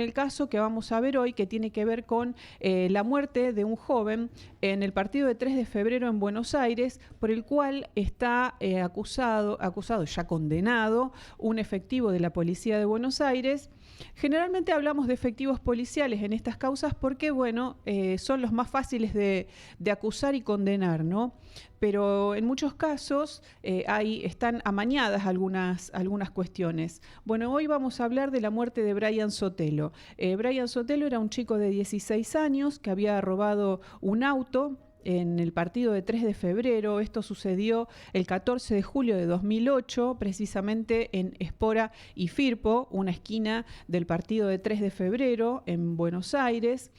el caso que vamos a ver hoy, que tiene que ver con la muerte de un joven en el partido de 3 de febrero en Buenos Aires, por el cual está acusado, ya condenado, un efectivo de la policía de Buenos Aires. Generalmente hablamos de efectivos policiales en estas causas porque, bueno, son los más fáciles de acusar y condenar, ¿no? Pero en muchos casos están amañadas algunas cuestiones. Bueno, hoy vamos a hablar de la muerte de Brian Sotelo. Brian Sotelo era un chico de 16 años que había robado un auto en el partido de 3 de febrero. Esto sucedió el 14 de julio de 2008, precisamente en Espora y Firpo, una esquina del partido de 3 de febrero en Buenos Aires.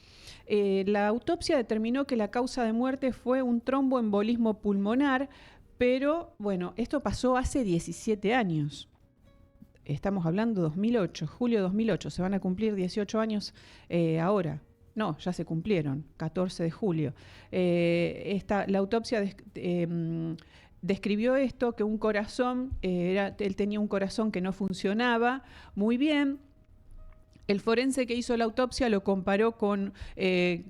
La autopsia determinó que la causa de muerte fue un tromboembolismo pulmonar, pero bueno, esto pasó hace 17 años. Estamos hablando de 2008, julio de 2008, se van a cumplir 18 años ahora. No, ya se cumplieron, 14 de julio. La autopsia describió esto, que un corazón, él tenía un corazón que no funcionaba muy bien. El forense que hizo la autopsia lo comparó con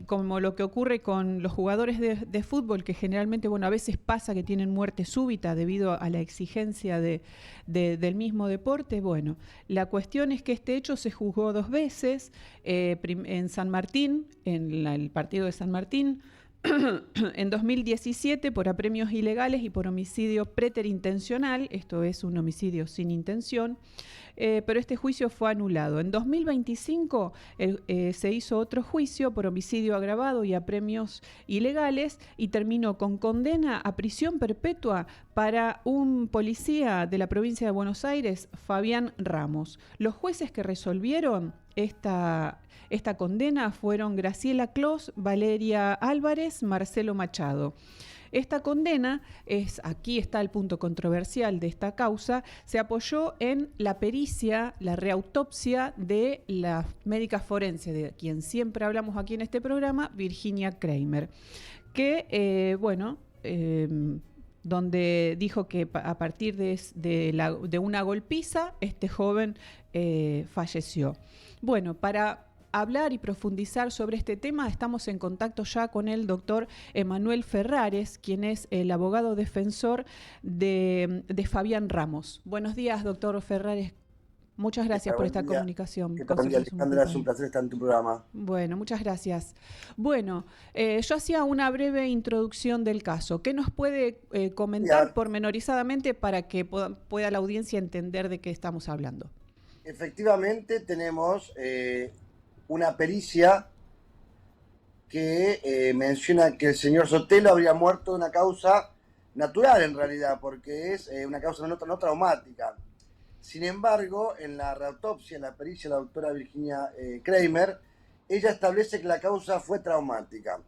como lo que ocurre con los jugadores de fútbol, que generalmente, bueno, a veces pasa que tienen muerte súbita debido a la exigencia del mismo deporte. Bueno, la cuestión es que este hecho se juzgó 2 veces, en San Martín, en el partido de San Martín, en 2017 por apremios ilegales y por homicidio preterintencional, esto es un homicidio sin intención, pero este juicio fue anulado. En 2025 se hizo otro juicio por homicidio agravado y apremios ilegales y terminó con condena a prisión perpetua para un policía de la provincia de Buenos Aires, Fabián Ramos. Los jueces que resolvieron esta condena fueron Graciela Clos, Valeria Álvarez, Marcelo Machado. Esta condena, aquí está el punto controversial de esta causa, se apoyó en la pericia, la reautopsia de la médica forense, de quien siempre hablamos aquí en este programa, Virginia Kramer, que, donde dijo que a partir de una golpiza, este joven falleció. Bueno, para hablar y profundizar sobre este tema, estamos en contacto ya con el doctor Emanuel Ferrares, quien es el abogado defensor de Fabián Ramos. Buenos días, doctor Ferrares. Muchas gracias por esta comunicación. ¿Qué tal? Buen día, Alejandra. Es un placer estar en tu programa. Bueno, muchas gracias. Bueno, yo hacía una breve introducción del caso. ¿Qué nos puede comentar pormenorizadamente para que pueda la audiencia entender de qué estamos hablando? Efectivamente, tenemos una pericia que menciona que el señor Sotelo habría muerto de una causa natural, en realidad, porque es una causa no traumática. Sin embargo, en la reautopsia, en la pericia de la doctora Virginia Kramer, ella establece que la causa fue traumática.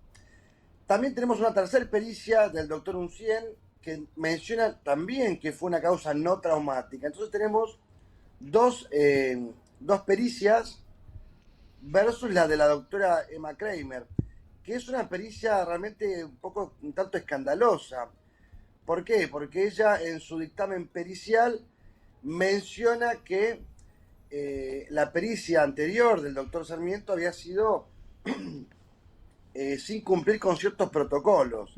También tenemos una tercera pericia del doctor Uncien que menciona también que fue una causa no traumática. Entonces tenemos dos pericias versus la de la doctora Emma Kramer, que es una pericia realmente un tanto escandalosa. ¿Por qué? Porque ella en su dictamen pericial menciona que la pericia anterior del doctor Sarmiento había sido sin cumplir con ciertos protocolos.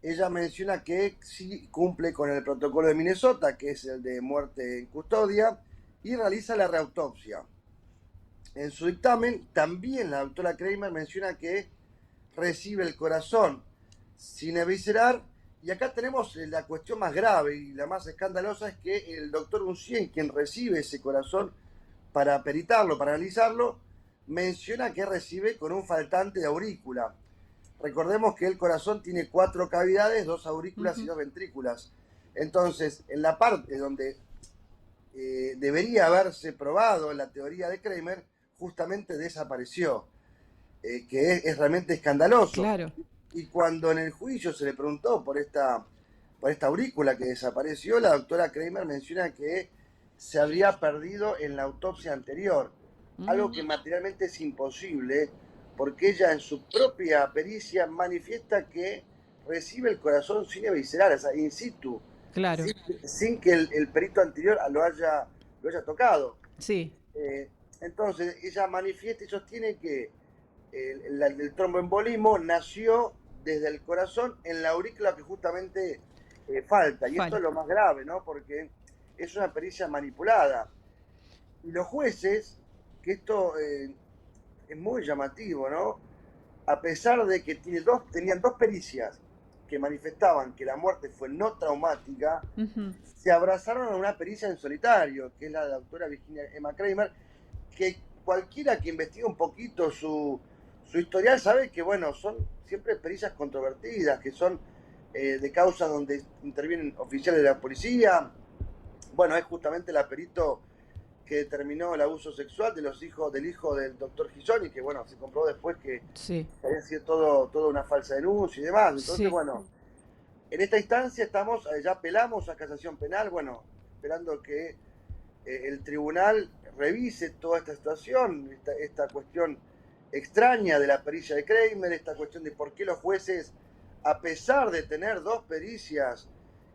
Ella menciona que sí cumple con el protocolo de Minnesota, que es el de muerte en custodia, y realiza la reautopsia. En su dictamen, también la doctora Kramer menciona que recibe el corazón sin eviscerar. Y acá tenemos la cuestión más grave y la más escandalosa, es que el doctor Uncien, quien recibe ese corazón para peritarlo, para analizarlo, menciona que recibe con un faltante de aurícula. Recordemos que el corazón tiene 4 cavidades, 2 aurículas y 2 ventrículas. Entonces, en la parte donde debería haberse probado la teoría de Kramer, justamente desapareció, que es realmente escandaloso. Claro. Y cuando en el juicio se le preguntó por esta aurícula que desapareció, la doctora Kramer menciona que se habría perdido en la autopsia anterior, algo que materialmente es imposible, porque ella en su propia pericia manifiesta que recibe el corazón sin eviscerar, o sea, in situ, claro, sin que el perito anterior lo haya tocado. Sí. Entonces, ella manifiesta y sostiene que el tromboembolismo nació desde el corazón en la aurícula que justamente falta. Y esto es lo más grave, ¿no? Porque es una pericia manipulada. Y los jueces, que esto es muy llamativo, ¿no? A pesar de que tenían dos pericias que manifestaban que la muerte fue no traumática, se abrazaron a una pericia en solitario, que es la de la doctora Virginia Emma Kramer, que cualquiera que investigue un poquito su historial sabe que, bueno, son siempre pericias controvertidas, que son de causas donde intervienen oficiales de la policía. Bueno, es justamente la perito que determinó el abuso sexual del hijo del doctor Gisoni, que bueno, se comprobó después que había sido todo una falsa denuncia y demás. Entonces, bueno, en esta instancia estamos, ya apelamos a casación penal, bueno, esperando que el tribunal revise toda esta situación, esta cuestión extraña de la pericia de Kramer, esta cuestión de por qué los jueces, a pesar de tener dos pericias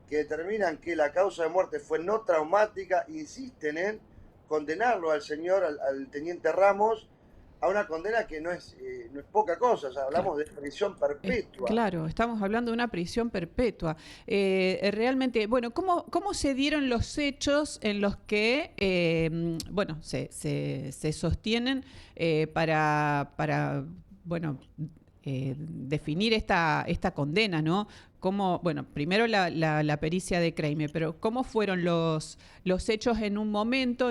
que determinan que la causa de muerte fue no traumática, insisten en condenarlo al teniente Ramos a una condena que no es poca cosa, o sea, hablamos de prisión perpetua. Claro, estamos hablando de una prisión perpetua. Realmente, bueno, ¿cómo se dieron los hechos en los que, bueno, se sostienen para bueno, definir esta condena, ¿no? Bueno, primero la pericia de Kramer, pero ¿cómo fueron los hechos en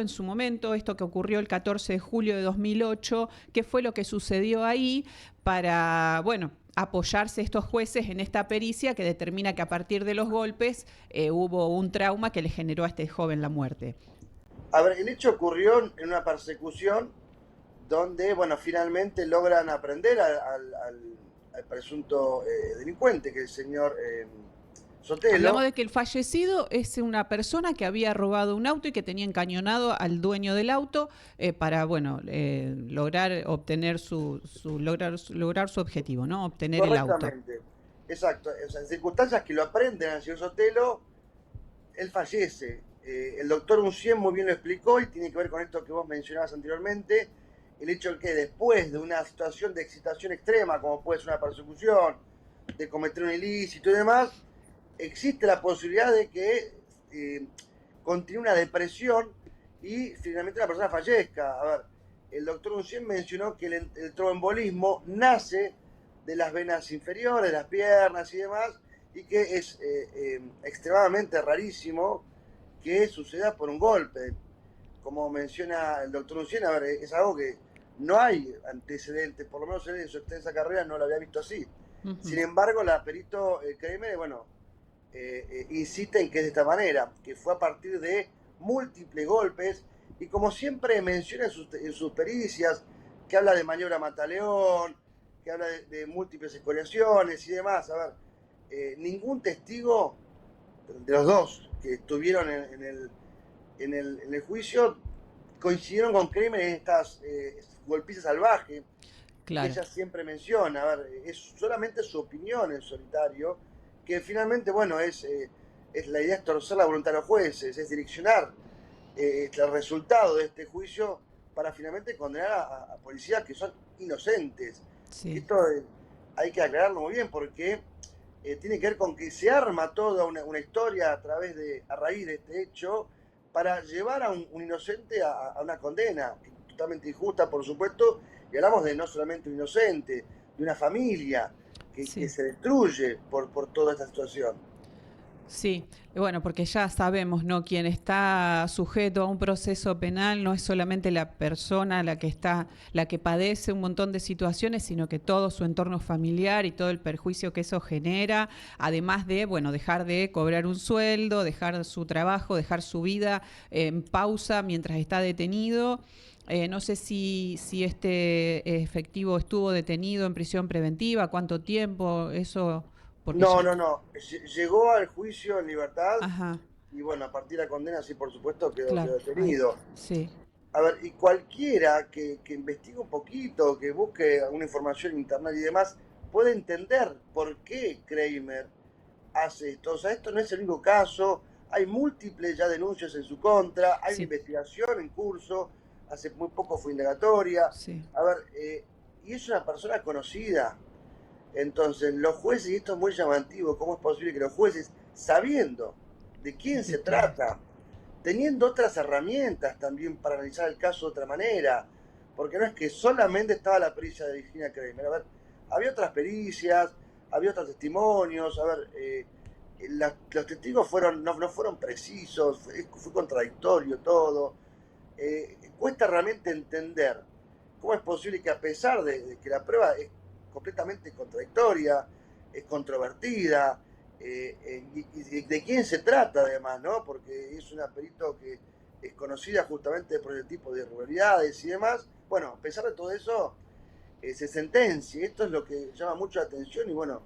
su momento, esto que ocurrió el 14 de julio de 2008? ¿Qué fue lo que sucedió ahí para, bueno, apoyarse estos jueces en esta pericia que determina que a partir de los golpes hubo un trauma que le generó a este joven la muerte? A ver, el hecho ocurrió en una persecución donde, bueno, finalmente logran aprender al presunto delincuente, que es el señor Sotelo. Hablamos de que el fallecido es una persona que había robado un auto y que tenía encañonado al dueño del auto para, bueno, lograr obtener lograr su objetivo, ¿no? Obtener el auto. Exacto. O sea, en circunstancias que lo aprenden al señor Sotelo, él fallece. El doctor Uncien muy bien lo explicó y tiene que ver con esto que vos mencionabas anteriormente, el hecho de que después de una situación de excitación extrema, como puede ser una persecución, de cometer un ilícito y demás, existe la posibilidad de que continúe una depresión y finalmente la persona fallezca. A ver, el doctor Uncien mencionó que el tromboembolismo nace de las venas inferiores, de las piernas y demás, y que es extremadamente rarísimo que suceda por un golpe. Como menciona el doctor Uncien, a ver, es algo que no hay antecedentes, por lo menos él en su extensa carrera no lo había visto así. Sin embargo, la perito Kramer, bueno, insiste en que es de esta manera, que fue a partir de múltiples golpes, y como siempre menciona en sus pericias, que habla de maniobra mataleón, que habla de múltiples escoriaciones y demás. A ver, ningún testigo de los dos que estuvieron en el juicio coincidieron con Kramer en estas golpizas salvajes. Claro. Que ella siempre menciona. A ver, es solamente su opinión en solitario, que finalmente, bueno, la idea es torcer la voluntad de los jueces, es direccionar el resultado de este juicio para finalmente condenar a policías que son inocentes. Sí. Esto hay que aclararlo muy bien porque tiene que ver con que se arma toda una historia a raíz de este hecho para llevar a un inocente a una condena totalmente injusta, por supuesto, y hablamos de no solamente un inocente, de una familia que se destruye por toda esta situación. Sí, bueno, porque ya sabemos, ¿no? Quien está sujeto a un proceso penal no es solamente la persona la que padece un montón de situaciones, sino que todo su entorno familiar y todo el perjuicio que eso genera, además de, bueno, dejar de cobrar un sueldo, dejar su trabajo, dejar su vida en pausa mientras está detenido. No sé si este efectivo estuvo detenido en prisión preventiva, cuánto tiempo, eso... No. Llegó al juicio en libertad. Ajá. Y bueno, a partir de la condena sí, por supuesto, quedó detenido. Sí. A ver, y cualquiera que investigue un poquito, que busque alguna información en internet y demás, puede entender por qué Kramer hace esto. O sea, esto no es el único caso, hay múltiples ya denuncias en su contra, hay investigación en curso, hace muy poco fue indagatoria. Sí. A ver, y es una persona conocida. Entonces, los jueces, y esto es muy llamativo, ¿cómo es posible que los jueces, sabiendo de quién De se todo. trata, teniendo otras herramientas también para analizar el caso de otra manera, porque no es que solamente estaba la pericia de Virginia Kramer, a ver, había otras pericias, había otros testimonios, a ver, los testigos no fueron precisos, fue contradictorio todo. Cuesta realmente entender cómo es posible que a pesar de que la prueba es completamente contradictoria, es controvertida, y de quién se trata además, ¿no? Porque es una perito que es conocida justamente por el tipo de irregularidades y demás. Bueno, a pesar de todo eso, se sentencia. Esto es lo que llama mucho la atención y bueno,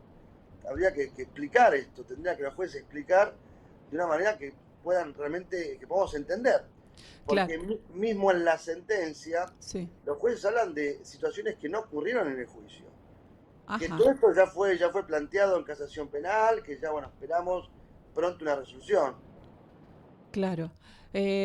habría que explicar esto, tendría que los jueces explicar de una manera que puedan realmente, que podamos entender. Claro. Porque mismo en la sentencia, Sí. los jueces hablan de situaciones que no ocurrieron en el juicio. Que Ajá. todo esto ya fue planteado en casación penal, que ya, bueno, esperamos pronto una resolución. Claro.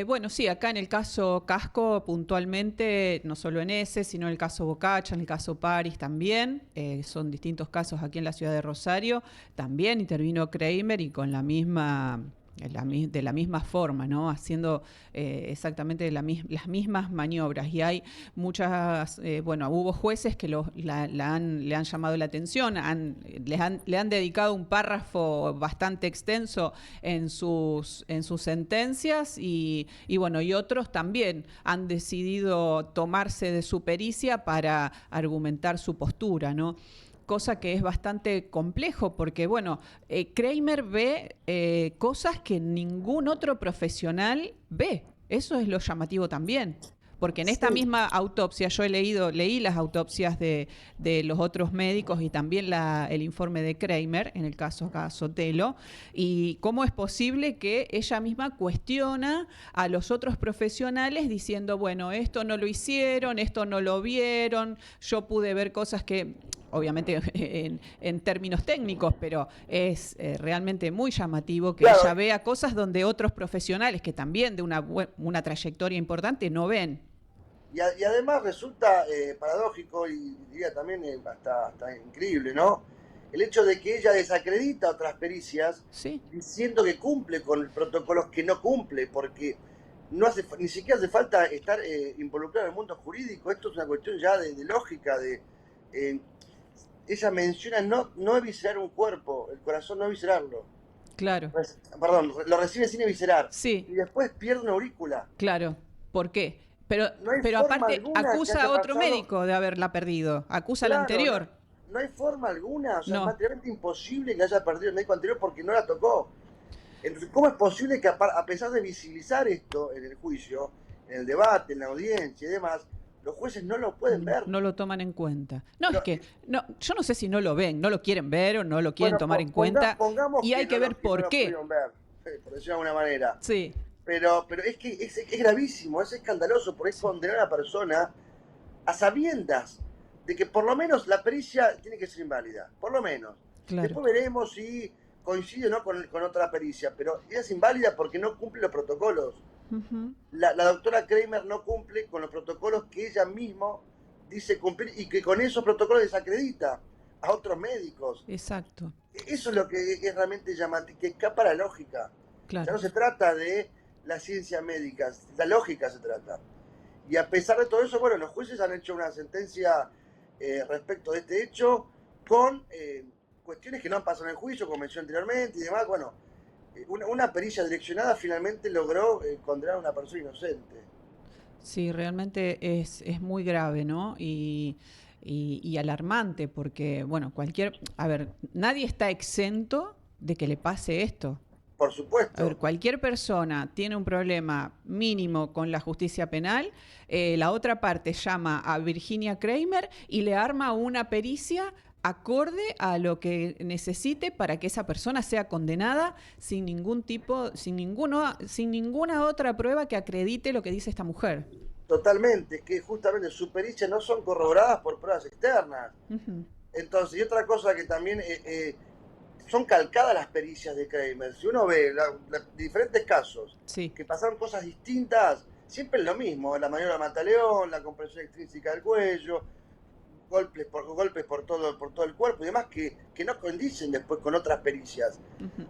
Bueno, sí, acá en el caso Casco, puntualmente, no solo en ese, sino en el caso Bocacha, en el caso Paris también, son distintos casos aquí en la ciudad de Rosario, también intervino Kramer y con la misma, de la misma forma, ¿no? Haciendo exactamente las mismas maniobras. Y hay muchas, bueno, hubo jueces que le han llamado la atención, le han dedicado un párrafo bastante extenso en sus sentencias y bueno, y otros también han decidido tomarse de su pericia para argumentar su postura, ¿no? Cosa que es bastante complejo porque, bueno, Kramer ve cosas que ningún otro profesional ve. Eso es lo llamativo también. Porque en esta Sí, misma autopsia, yo leí las autopsias de los otros médicos y también el informe de Kramer, en el caso acá Sotelo, y cómo es posible que ella misma cuestiona a los otros profesionales diciendo, bueno, esto no lo hicieron, esto no lo vieron, yo pude ver cosas que obviamente en términos técnicos, pero es realmente muy llamativo que claro, ella vea cosas donde otros profesionales que también de una trayectoria importante no ven. y además resulta paradójico y diría también hasta increíble, ¿no? El hecho de que ella desacredita otras pericias Sí, diciendo que cumple con protocolos que no cumple, porque no hace, ni siquiera hace falta estar involucrado en el mundo jurídico. Esto es una cuestión ya de lógica, eh, ella menciona no eviscerar un cuerpo, el corazón no eviscerarlo. claro. Perdón, lo recibe sin eviscerar. Sí, Y después pierde una aurícula. claro. ¿Por qué? No hay Pero forma aparte alguna que acusa a haya otro pasado. médico de haberla perdido, acusa al Claro, anterior. no hay forma alguna. O sea, es No, materialmente imposible que haya perdido el médico anterior porque no la tocó. Entonces, ¿cómo es posible que a pesar de visibilizar esto en el juicio, en el debate, en la audiencia y demás, los jueces no lo pueden ver? no lo toman en cuenta. No, es Pero, que no, yo no sé si no lo ven, no lo quieren ver o no lo quieren bueno, tomar en cuenta pongamos y hay que ver que no por lo qué. pudieron ver, por decirlo de alguna manera. Sí, Pero es que es gravísimo, es escandaloso, porque es sí, condenar a la persona a sabiendas de que por lo menos la pericia tiene que ser inválida, por lo menos. claro. Después veremos si coincide o no con otra pericia, pero ella es inválida porque no cumple los protocolos. Ujú, La doctora Kramer no cumple con los protocolos que ella misma dice cumplir y que con esos protocolos desacredita a otros médicos. exacto, Eso es lo que es realmente llamativo, que escapa a la lógica. Ya claro. no se trata de la ciencia médica, la lógica se trata. Y a pesar de todo eso, bueno, los jueces han hecho una sentencia respecto de este hecho con cuestiones que no han pasado en el juicio, como mencioné anteriormente y demás. Bueno, una pericia direccionada finalmente logró condenar a una persona inocente. Sí, realmente es muy grave, ¿no? Y alarmante porque, bueno, a ver, nadie está exento de que le pase esto. Por A ver, supuesto, cualquier persona tiene un problema mínimo con la justicia penal, la otra parte llama a Virginia Kramer y le arma una pericia acorde a lo que necesite para que esa persona sea condenada sin ningún tipo, sin ninguna otra prueba que acredite lo que dice esta mujer. totalmente, que justamente sus pericias no son corroboradas por pruebas externas. Ujú. Entonces, y otra cosa que también son calcadas las pericias de Kramer. Si uno ve diferentes casos Sí, que pasaron cosas distintas, siempre es lo mismo, la maniobra Mataleón, la compresión extrínseca del cuello, golpes por todo el cuerpo y demás que no condicen después con otras pericias.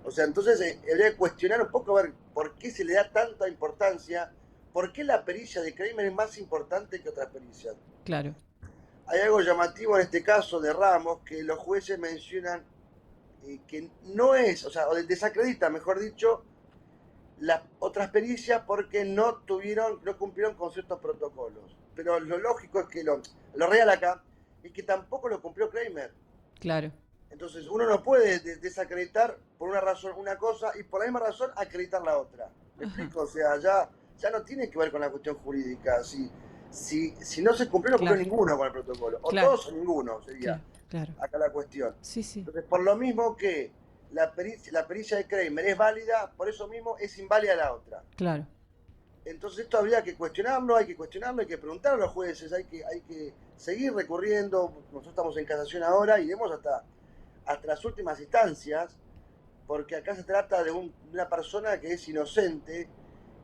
O sea, entonces habría que cuestionar un poco a ver por qué se le da tanta importancia, por qué la pericia de Kramer es más importante que otras pericias. Claro. Hay algo llamativo en este caso de Ramos, que los jueces mencionan que no es, o sea, o desacreditan, mejor dicho, las otras pericias porque no cumplieron con ciertos protocolos. Pero lo lógico es que lo real acá es que tampoco lo cumplió Kramer. Claro. Entonces uno no puede desacreditar por una razón una cosa y por la misma razón acreditar la otra. ¿Me explico? O sea, ya no tiene que ver con la cuestión jurídica. Si no se cumplió, no cumplió ninguno con el protocolo. O todos o ninguno sería acá la cuestión. Sí, sí. Entonces, por lo mismo que la pericia de Kramer es válida, por eso mismo es inválida la otra. Claro. Entonces esto habría que cuestionarlo, hay que preguntar a los jueces, hay que seguir recurriendo. Nosotros estamos en casación ahora y iremos hasta las últimas instancias, porque acá se trata de una persona que es inocente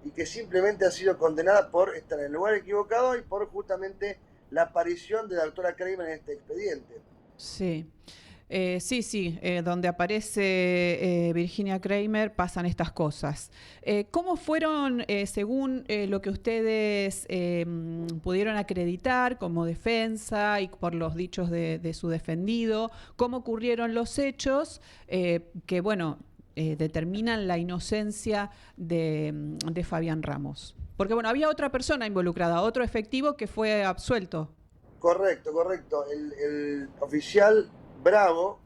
y que simplemente ha sido condenada por estar en el lugar equivocado y por justamente la aparición de la doctora Kramer en este expediente. Sí. Sí, donde aparece Virginia Kramer pasan estas cosas. ¿Cómo fueron, según lo que ustedes pudieron acreditar como defensa y por los dichos de su defendido, cómo ocurrieron los hechos que, bueno, determinan la inocencia de Fabián Ramos? Porque, bueno, había otra persona involucrada, otro efectivo que fue absuelto. Correcto. El oficial Bravo,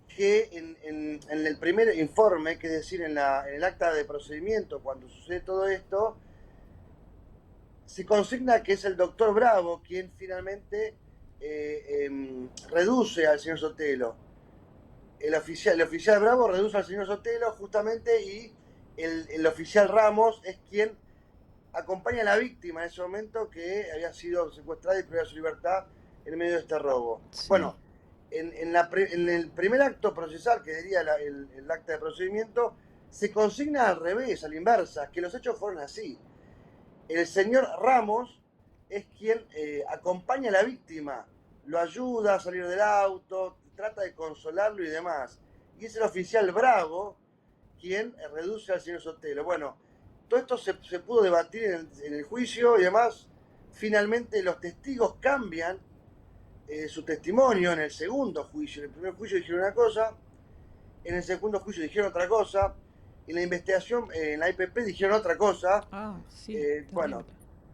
que en el primer informe, que es decir, en el acta de procedimiento, cuando sucede todo esto, se consigna que es el doctor Bravo quien finalmente reduce al señor Sotelo. El oficial Bravo reduce al señor Sotelo justamente y el oficial Ramos es quien acompaña a la víctima en ese momento que había sido secuestrada y privada de su libertad en medio de este robo. Sí. Bueno, en el primer acto procesal, que sería el acta de procedimiento, se consigna al revés, a la inversa, que los hechos fueron así. El señor Ramos es quien acompaña a la víctima, lo ayuda a salir del auto, trata de consolarlo y demás. Y es el oficial Bravo quien reduce al señor Sotelo. Bueno, todo esto se pudo debatir en el juicio y demás. Finalmente los testigos cambian su testimonio en el segundo juicio. En el primer juicio dijeron una cosa, en el segundo juicio dijeron otra cosa, en la investigación, en la IPP dijeron otra cosa. Sí, bueno,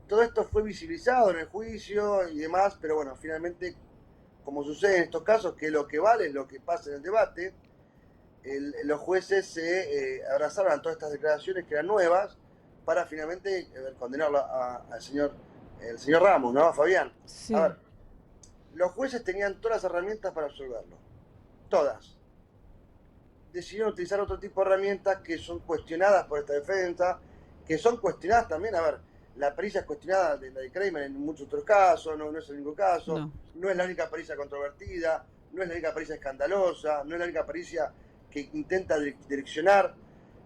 todo esto fue visibilizado en el juicio y demás, pero bueno, finalmente, como sucede en estos casos, que lo que vale es lo que pasa en el debate, los jueces se abrazaron a todas estas declaraciones que eran nuevas para finalmente condenarlo al señor Ramos, ¿no? A Fabián. Sí. A ver, los jueces tenían todas las herramientas para absolverlo. Todas. Decidieron utilizar otro tipo de herramientas que son cuestionadas por esta defensa, que son cuestionadas también. A ver, la pericia es cuestionada de la de Kramer en muchos otros casos, no es el único caso, no es la única pericia controvertida, no es la única pericia escandalosa, no es la única pericia que intenta direccionar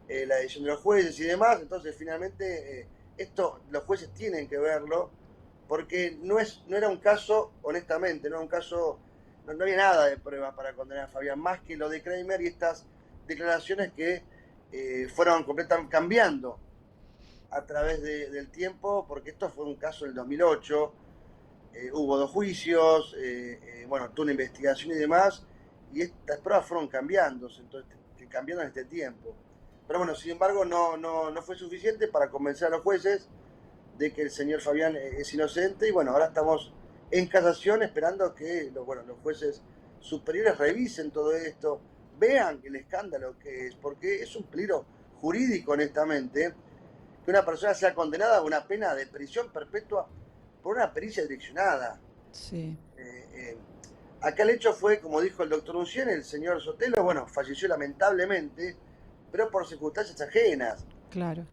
la decisión de los jueces y demás. Entonces, finalmente, esto los jueces tienen que verlo, porque no era un caso, honestamente, no había nada de prueba para condenar a Fabián, más que lo de Kramer y estas declaraciones que fueron completamente cambiando a través del tiempo, porque esto fue un caso del 2008, hubo 2 juicios, bueno, tuvo una investigación y demás, y estas pruebas fueron cambiando en este tiempo. Pero bueno, sin embargo, no fue suficiente para convencer a los jueces de que el señor Fabián es inocente, y bueno, ahora estamos en casación esperando que los jueces superiores revisen todo esto, vean el escándalo que es, porque es un peligro jurídico, honestamente, que una persona sea condenada a una pena de prisión perpetua por una pericia direccionada. Sí. Acá el hecho fue, como dijo el doctor Uncien, el señor Sotelo, bueno, falleció lamentablemente, pero por circunstancias ajenas. Claro.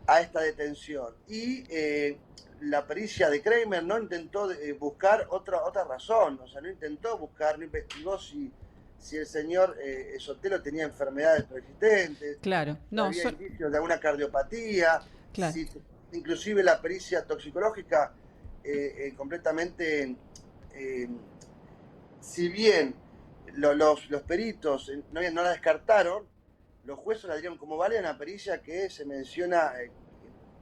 A esta detención. Y la pericia de Kramer no intentó buscar otra razón, o sea, no investigó si el señor Sotelo tenía enfermedades preexistentes, claro, había indicios de alguna cardiopatía, claro. inclusive la pericia toxicológica completamente, si bien los peritos no la descartaron, los jueces la dieron como válida una pericia que se menciona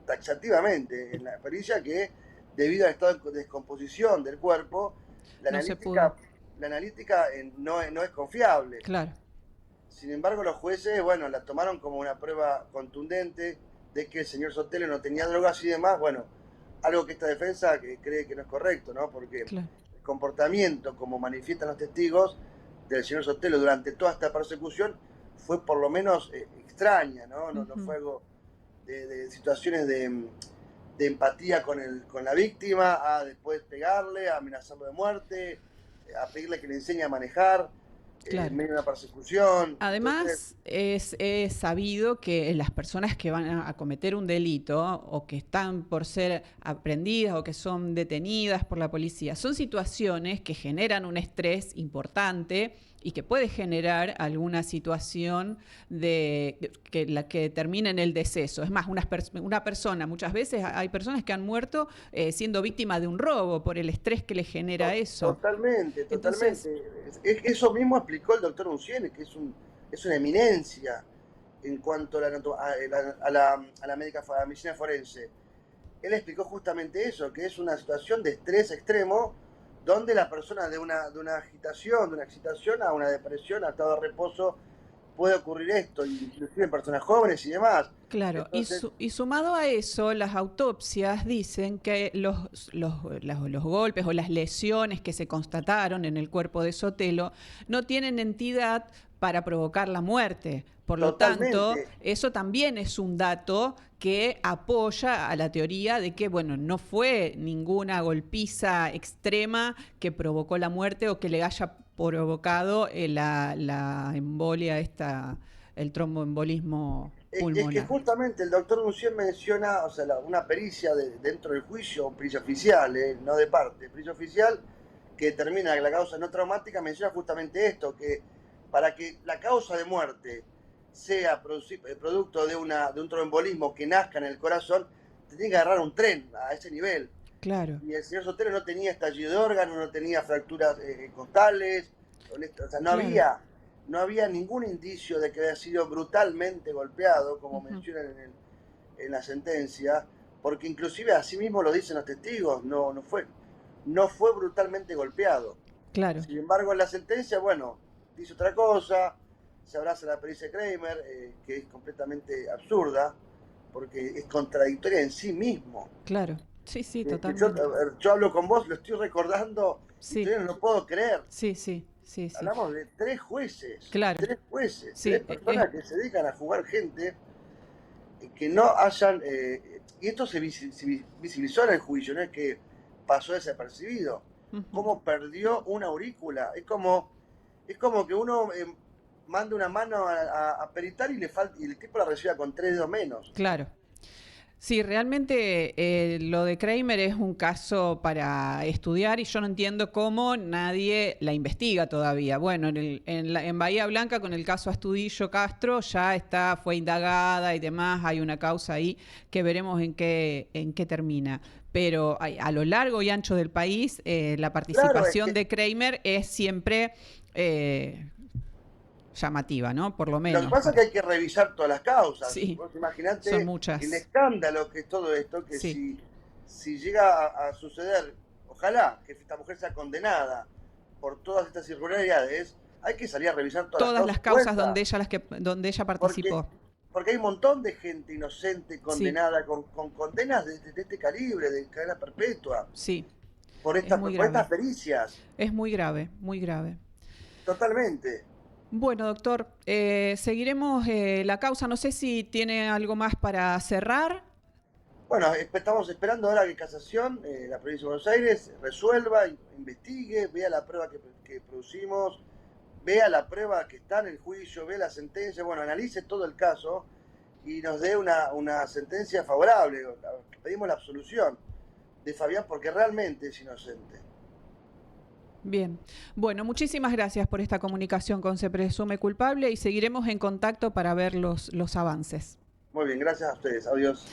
taxativamente, en la pericia que debido al estado de descomposición del cuerpo, la No se pudo. analítica no es confiable. Claro. Sin embargo, los jueces, bueno, la tomaron como una prueba contundente de que el señor Sotelo no tenía drogas y demás. Bueno, algo que esta defensa cree que no es correcto, ¿no? Porque Claro. el comportamiento, como manifiestan los testigos del señor Sotelo durante toda esta persecución, fue por lo menos extraña, ¿no? No fue algo de situaciones de empatía con la víctima, a después pegarle, a amenazarlo de muerte, a pedirle que le enseñe a manejar. Claro. En medio de una persecución. Además, Entonces, es sabido que las personas que van a cometer un delito o que están por ser aprendidas o que son detenidas por la policía, son situaciones que generan un estrés importante y que puede generar alguna situación que termine en el deceso. Es más, una persona, muchas veces hay personas que han muerto siendo víctimas de un robo por el estrés que le genera eso. Totalmente. Entonces, Eso mismo explicó el doctor Unciene, que es una eminencia en cuanto a la medicina forense. Él explicó justamente eso, que es una situación de estrés extremo donde la persona de una agitación, de una excitación a una depresión, a estado de reposo, puede ocurrir esto, inclusive en personas jóvenes y demás. Claro, Entonces, y sumado a eso, las autopsias dicen que los golpes o las lesiones que se constataron en el cuerpo de Sotelo no tienen entidad para provocar la muerte. Por lo tanto, eso también es un dato que apoya a la teoría de que, bueno, no fue ninguna golpiza extrema que provocó la muerte o que le haya provocado la embolia el tromboembolismo pulmonar. es que justamente el doctor Uncién menciona, o sea, una pericia dentro del juicio, pericia oficial, no de parte, pericia oficial, que determina que la causa no traumática, menciona justamente esto, que para que la causa de muerte sea producto de un tromboembolismo que nazca en el corazón, te tiene que agarrar un tren a ese nivel. Claro. Y el señor Sotelo no tenía estallido de órganos, no tenía fracturas costales, o sea, no había ningún indicio de que había sido brutalmente golpeado, como mencionan en la sentencia, porque inclusive así mismo lo dicen los testigos, no fue brutalmente golpeado. Claro. Sin embargo, en la sentencia, bueno, dice otra cosa, se abraza la pericia de Kramer, que es completamente absurda, porque es contradictoria en sí mismo. Claro, sí, totalmente. Yo hablo con vos, lo estoy recordando, sí. Y todavía no lo puedo creer. Sí. Hablamos de 3 jueces, claro. 3 jueces, sí, 3 personas que se dedican a jugar gente que no hayan... y esto se visibilizó en el juicio, no es que pasó desapercibido. Cómo perdió una aurícula. Es como que uno manda una mano a peritar y el tipo la reciba con 3 dedos menos. Claro. Sí, realmente lo de Kramer es un caso para estudiar y yo no entiendo cómo nadie la investiga todavía. Bueno, en Bahía Blanca con el caso Astudillo Castro ya fue indagada y demás, hay una causa ahí que veremos en qué termina. Pero a lo largo y ancho del país la participación de Kramer es siempre... llamativa, ¿no? Por lo menos. Lo que pasa es que hay que revisar todas las causas. Sí, vos imaginate son muchas. El escándalo que es todo esto, que si llega a suceder, ojalá que esta mujer sea condenada por todas estas irregularidades, hay que salir a revisar todas las causas donde ella participó. Porque hay un montón de gente inocente condenada con condenas de este calibre, de cadena perpetua. Sí. Por estas pericias. Es muy grave, muy grave. Totalmente. Bueno, doctor, seguiremos la causa. No sé si tiene algo más para cerrar. Bueno, estamos esperando ahora que Casación, la provincia de Buenos Aires, resuelva, investigue, vea la prueba que producimos, vea la prueba que está en el juicio, vea la sentencia, bueno, analice todo el caso y nos dé una sentencia favorable. Pedimos la absolución de Fabián porque realmente es inocente. Bien. Bueno, muchísimas gracias por esta comunicación con Se Presume Culpable y seguiremos en contacto para ver los avances. Muy bien, gracias a ustedes. Adiós.